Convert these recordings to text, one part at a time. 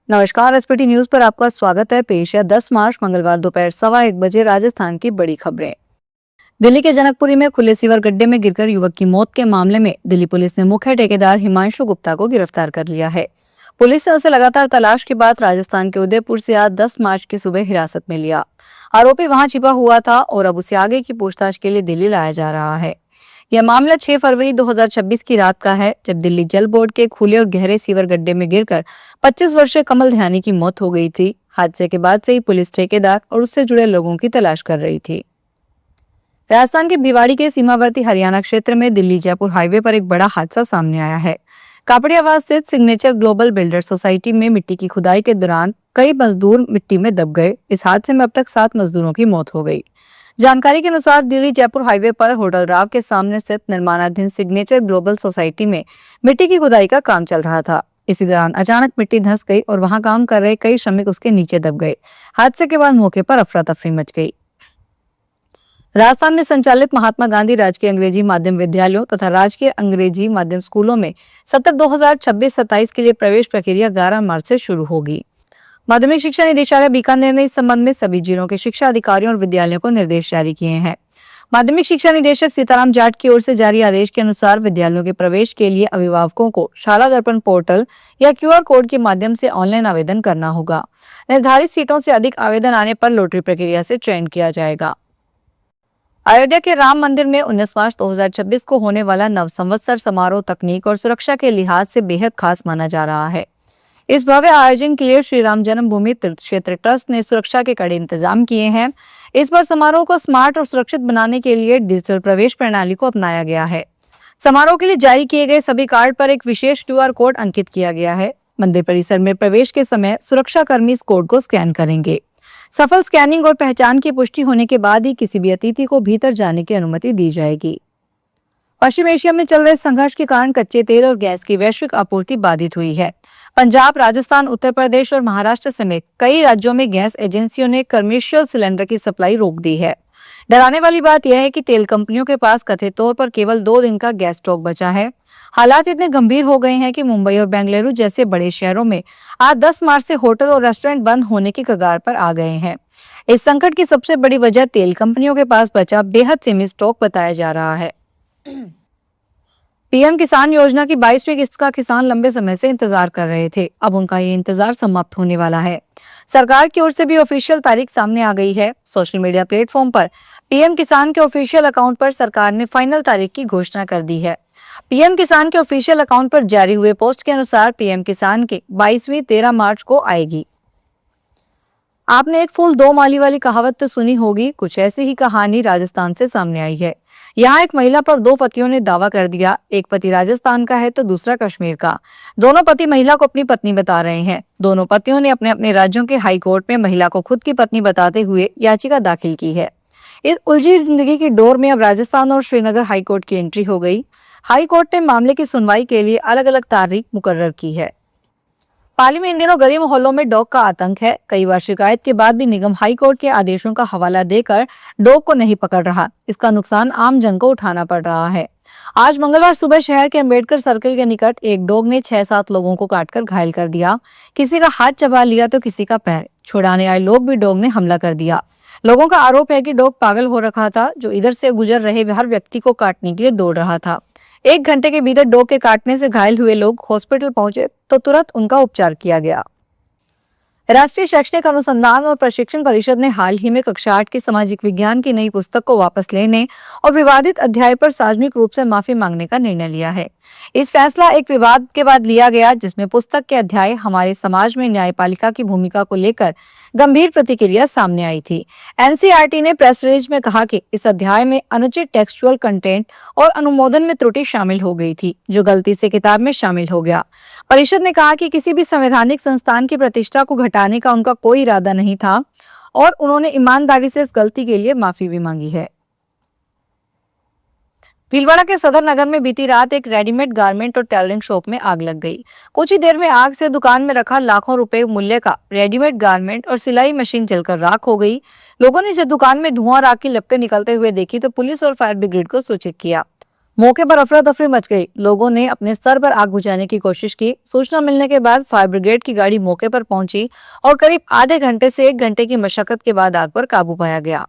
नमस्कार। SPT news पर आपका स्वागत है। पेश है 10 मार्च मंगलवार दोपहर 1:15 बजे राजस्थान की बड़ी खबरें। दिल्ली के जनकपुरी में खुले सीवर गड्ढे में गिरकर युवक की मौत के मामले में दिल्ली पुलिस ने मुख्य ठेकेदार हिमांशु गुप्ता को गिरफ्तार कर लिया है। पुलिस ने उसे लगातार तलाश के बाद राजस्थान के उदयपुर से आज 10 मार्च की सुबह हिरासत में लिया। आरोपी वहां छिपा हुआ था और अब उसे आगे की पूछताछ के लिए दिल्ली लाया जा रहा है। यह मामला 6 फरवरी 2026 की रात का है, जब दिल्ली जल बोर्ड के खुले और गहरे सीवर गड्ढे में गिरकर 25 वर्षीय कमल ध्यानी की मौत हो गई थी। हादसे के बाद से ही पुलिस ठेकेदार और उससे जुड़े लोगों की तलाश कर रही थी। राजस्थान के भिवाड़ी के सीमावर्ती हरियाणा क्षेत्र में दिल्ली जयपुर हाईवे पर एक बड़ा हादसा सामने आया है। कापड़ियावास स्थित सिग्नेचर ग्लोबल बिल्डर सोसाइटी में मिट्टी की खुदाई के दौरान कई मजदूर मिट्टी में दब गए। इस हादसे में अब तक 7 मजदूरों की मौत हो गई। जानकारी के अनुसार दिल्ली जयपुर हाईवे पर होटल राव के सामने स्थित निर्माणाधीन सिग्नेचर ग्लोबल सोसाइटी में मिट्टी की खुदाई का काम चल रहा था। इसी दौरान अचानक मिट्टी धंस गई और वहां काम कर रहे कई श्रमिक उसके नीचे दब गए। हादसे के बाद मौके पर अफरा तफरी मच गई। राजस्थान में संचालित महात्मा गांधी राजकीय अंग्रेजी माध्यम विद्यालयों तथा राजकीय अंग्रेजी माध्यम स्कूलों में सत्र 2026-27 के लिए प्रवेश प्रक्रिया 11 मार्च से शुरू होगी। माध्यमिक शिक्षा निदेशालय बीकानेर ने इस संबंध में सभी जिलों के शिक्षा अधिकारियों और विद्यालयों को निर्देश जारी किए हैं। माध्यमिक शिक्षा निदेशक सीताराम जाट की ओर से जारी आदेश के अनुसार विद्यालयों के प्रवेश के लिए अभिभावकों को शाला दर्पण पोर्टल या QR कोड के माध्यम से ऑनलाइन आवेदन करना होगा। निर्धारित सीटों से अधिक आवेदन आने पर लॉटरी प्रक्रिया से चयन किया जाएगा। अयोध्या के राम मंदिर में 19 मार्च 2026 को होने वाला नव संवत्सर समारोह तकनीक और सुरक्षा के लिहाज से बेहद खास माना जा रहा है। इस भव्य आयोजन के लिए श्री राम जन्मभूमि तीर्थ क्षेत्र ट्रस्ट ने सुरक्षा के कड़े इंतजाम किए हैं। इस बार समारोह को स्मार्ट और सुरक्षित बनाने के लिए डिजिटल प्रवेश प्रणाली को अपनाया गया है। समारोह के लिए जारी किए गए सभी कार्ड पर एक विशेष QR कोड अंकित किया गया है। मंदिर परिसर में प्रवेश के समय सुरक्षा कर्मी इस कोड को स्कैन करेंगे। सफल स्कैनिंग और पहचान की पुष्टि होने के बाद ही किसी भी अतिथि को भीतर जाने की अनुमति दी जाएगी। पश्चिम एशिया में चल रहे संघर्ष के कारण कच्चे तेल और गैस की वैश्विक आपूर्ति बाधित हुई है। पंजाब, राजस्थान, उत्तर प्रदेश और महाराष्ट्र समेत कई राज्यों में गैस एजेंसियों ने कमर्शियल सिलेंडर की सप्लाई रोक दी है। डराने वाली बात यह है कि तेल कंपनियों के पास कथित तौर पर केवल 2 दिन का गैस स्टॉक बचा है। हालात इतने गंभीर हो गए हैं कि मुंबई और बेंगलुरु जैसे बड़े शहरों में आज 10 मार्च से होटल और रेस्टोरेंट बंद होने की कगार पर आ गए हैं। इस संकट की सबसे बड़ी वजह तेल कंपनियों के पास बचा बेहद सीमित स्टॉक बताया जा रहा है। पीएम किसान योजना की 22वीं किस्त का किसान लंबे समय से इंतजार कर रहे थे। अब उनका ये इंतजार समाप्त होने वाला है। सरकार की ओर से भी ऑफिशियल तारीख सामने आ गई है। सोशल मीडिया प्लेटफॉर्म पर पीएम किसान के ऑफिशियल अकाउंट पर सरकार ने फाइनल तारीख की घोषणा कर दी है। पीएम किसान के ऑफिशियल अकाउंट पर जारी हुए पोस्ट के अनुसार पीएम किसान की 22वीं 13 मार्च को आएगी। आपने एक फूल 2 माली वाली कहावत तो सुनी होगी। कुछ ऐसी ही कहानी राजस्थान से सामने आई है। यहाँ एक महिला पर 2 पतियों ने दावा कर दिया। एक पति राजस्थान का है तो दूसरा कश्मीर का। दोनों पति महिला को अपनी पत्नी बता रहे हैं। दोनों पतियों ने अपने अपने राज्यों के हाई कोर्ट में महिला को खुद की पत्नी बताते हुए याचिका दाखिल की है। इस उलझी जिंदगी की डोर में अब राजस्थान और श्रीनगर हाई कोर्ट की एंट्री हो गई। हाई कोर्ट ने मामले की सुनवाई के लिए अलग अलग तारीख मुकर्रर की है। पाली में इन दिनों गली मोहल्लों में डॉग का आतंक है। कई बार शिकायत के बाद भी निगम हाई कोर्ट के आदेशों का हवाला देकर डॉग को नहीं पकड़ रहा। इसका नुकसान आम जन को उठाना पड़ रहा है। आज मंगलवार सुबह शहर के अम्बेडकर सर्कल के निकट एक डॉग ने 6-7 लोगों को काटकर घायल कर दिया। किसी का हाथ चबा लिया तो किसी का पैर। छुड़ाने आए लोग भी डॉग ने हमला कर दिया। लोगों का आरोप है कि डॉग पागल हो रखा था, जो इधर से गुजर रहे हर व्यक्ति को काटने के लिए दौड़ रहा था। 1 घंटे के भीतर डॉग के काटने से घायल हुए लोग हॉस्पिटल पहुंचे तो तुरंत उनका उपचार किया गया। राष्ट्रीय शैक्षणिक अनुसंधान और प्रशिक्षण परिषद ने हाल ही में कक्षा 8 की सामाजिक विज्ञान की नई पुस्तक को वापस लेने और विवादित अध्याय पर सार्वजनिक रूप से माफी मांगने का निर्णय लिया है। इस फैसला एक विवाद के बाद लिया गया, जिसमें पुस्तक के अध्याय हमारे समाज में न्यायपालिका की भूमिका को लेकर गंभीर प्रतिक्रिया सामने आई थी। एनसीईआरटी ने प्रेस रिलीज में कहा कि इस अध्याय में अनुचित टेक्सचुअल कंटेंट और अनुमोदन में त्रुटि शामिल हो गई थी, जो गलती से किताब में शामिल हो गया। परिषद ने कहा कि किसी भी संवैधानिक संस्थान की प्रतिष्ठा को घटाने का उनका कोई इरादा नहीं था और उन्होंने ईमानदारी से इस गलती के लिए माफी भी मांगी है। भीलवाड़ा के सदर नगर में बीती रात एक रेडीमेड गारमेंट और टेलरिंग शॉप में आग लग गई। कुछ ही देर में आग से दुकान में रखा लाखों रुपए मूल्य का रेडीमेड गारमेंट और सिलाई मशीन जलकर राख हो गई। लोगों ने जब दुकान में धुआं और आग की लपटें निकलते हुए देखी तो पुलिस और फायर ब्रिगेड को सूचित किया। मौके पर अफरा तफरी मच गई। लोगों ने अपने स्तर पर आग बुझाने की कोशिश की। सूचना मिलने के बाद फायर ब्रिगेड की गाड़ी मौके पर पहुंची और करीब आधे घंटे से 1 घंटे की मशक्कत के बाद आग पर काबू पाया गया।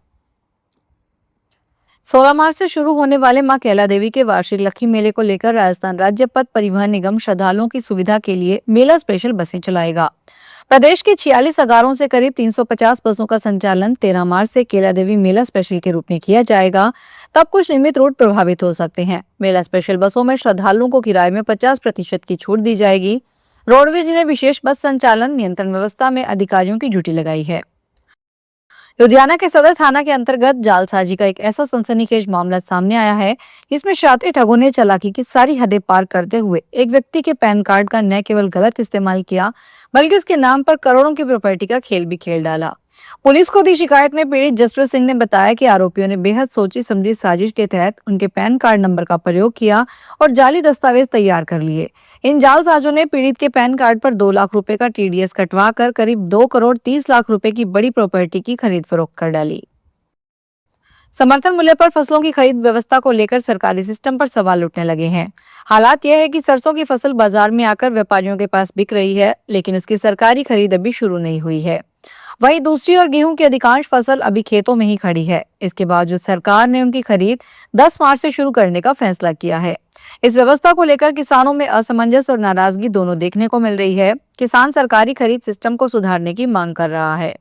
16 मार्च से शुरू होने वाले मां कैला देवी के वार्षिक लक्खी मेले को लेकर राजस्थान राज्य पथ परिवहन निगम श्रद्धालुओं की सुविधा के लिए मेला स्पेशल बसें चलाएगा। प्रदेश की 46 अगारों से करीब 350 बसों का संचालन 13 मार्च से कैला देवी मेला स्पेशल के रूप में किया जाएगा। तब कुछ नियमित रूट प्रभावित हो सकते हैं। मेला स्पेशल बसों में श्रद्धालुओं को किराए में 50% की छूट दी जाएगी। रोडवेज ने विशेष बस संचालन नियंत्रण व्यवस्था में अधिकारियों की ड्यूटी लगाई है। लुधियाना के सदर थाना के अंतर्गत जालसाजी का एक ऐसा सनसनीखेज मामला सामने आया है जिसमें शातिर ठगों ने चालाकी की सारी हदें पार करते हुए एक व्यक्ति के पैन कार्ड का न केवल गलत इस्तेमाल किया बल्कि उसके नाम पर करोड़ों की प्रॉपर्टी का खेल भी खेल डाला। पुलिस को दी शिकायत में पीड़ित जसप्रीत सिंह ने बताया कि आरोपियों ने बेहद सोची समझी साजिश के तहत उनके पैन कार्ड नंबर का प्रयोग किया और जाली दस्तावेज तैयार कर लिए। इन जालसाजों ने पीड़ित के पैन कार्ड पर 2 लाख रुपए का टीडीएस कटवा कर करीब 2 करोड़ 30 लाख रुपए की बड़ी प्रॉपर्टी की खरीद फरोख्त कर डाली। समर्थन मूल्य पर फसलों की खरीद व्यवस्था को लेकर सरकारी सिस्टम पर सवाल उठने लगे हैं। हालात यह है कि सरसों की फसल बाजार में आकर व्यापारियों के पास बिक रही है, लेकिन उसकी सरकारी खरीद अभी शुरू नहीं हुई है। वहीं दूसरी ओर गेहूं की अधिकांश फसल अभी खेतों में ही खड़ी है। इसके बावजूद सरकार ने उनकी खरीद 10 मार्च से शुरू करने का फैसला किया है। इस व्यवस्था को लेकर किसानों में असमंजस और नाराजगी दोनों देखने को मिल रही है। किसान सरकारी खरीद सिस्टम को सुधारने की मांग कर रहा है।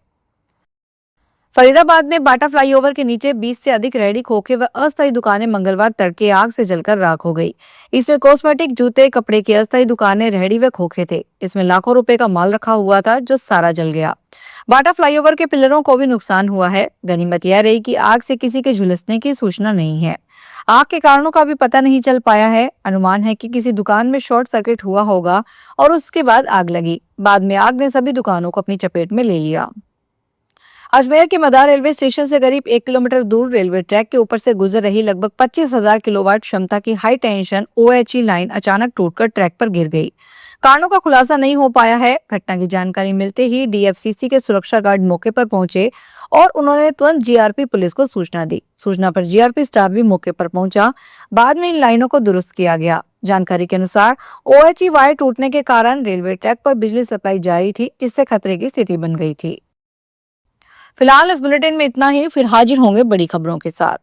फरीदाबाद में बाटा फ्लाईओवर के नीचे 20 से अधिक रेहड़ी खोखे व अस्थायी दुकानें मंगलवार तड़के आग से जलकर राख हो गई। इसमें कॉस्मेटिक, जूते, कपड़े की अस्थायी दुकानें, रेहड़ी व खोखे थे। इसमें लाखों रुपए का माल रखा हुआ था जो सारा जल गया। बाटा फ्लाईओवर के पिलरों को भी नुकसान हुआ है। गनीमत यह रही कि आग से किसी के झुलसने की सूचना नहीं है। आग के कारणों का भी पता नहीं चल पाया है। अनुमान है कि किसी दुकान में शॉर्ट सर्किट हुआ होगा और उसके बाद आग लगी। बाद में आग ने सभी दुकानों को अपनी चपेट में ले लिया। अजमेर के मदार रेलवे स्टेशन से करीब 1 किलोमीटर दूर रेलवे ट्रैक के ऊपर से गुजर रही लगभग 25,000 किलोवाट क्षमता की हाई टेंशन ओएचई लाइन अचानक टूटकर ट्रैक पर गिर गई। कारणों का खुलासा नहीं हो पाया है। घटना की जानकारी मिलते ही डीएफसीसी के सुरक्षा गार्ड मौके पर पहुंचे और उन्होंने तुरंत जीआरपी पुलिस को सूचना दी। सूचना पर जीआरपी स्टाफ भी मौके पर पहुंचा। बाद में इन लाइनों को दुरुस्त किया गया। जानकारी के अनुसार ओएचई वायर टूटने के कारण रेलवे ट्रैक पर बिजली सप्लाई जारी थी, जिससे खतरे की स्थिति बन गई थी। फिलहाल इस बुलेटिन में इतना ही। फिर हाजिर होंगे बड़ी खबरों के साथ।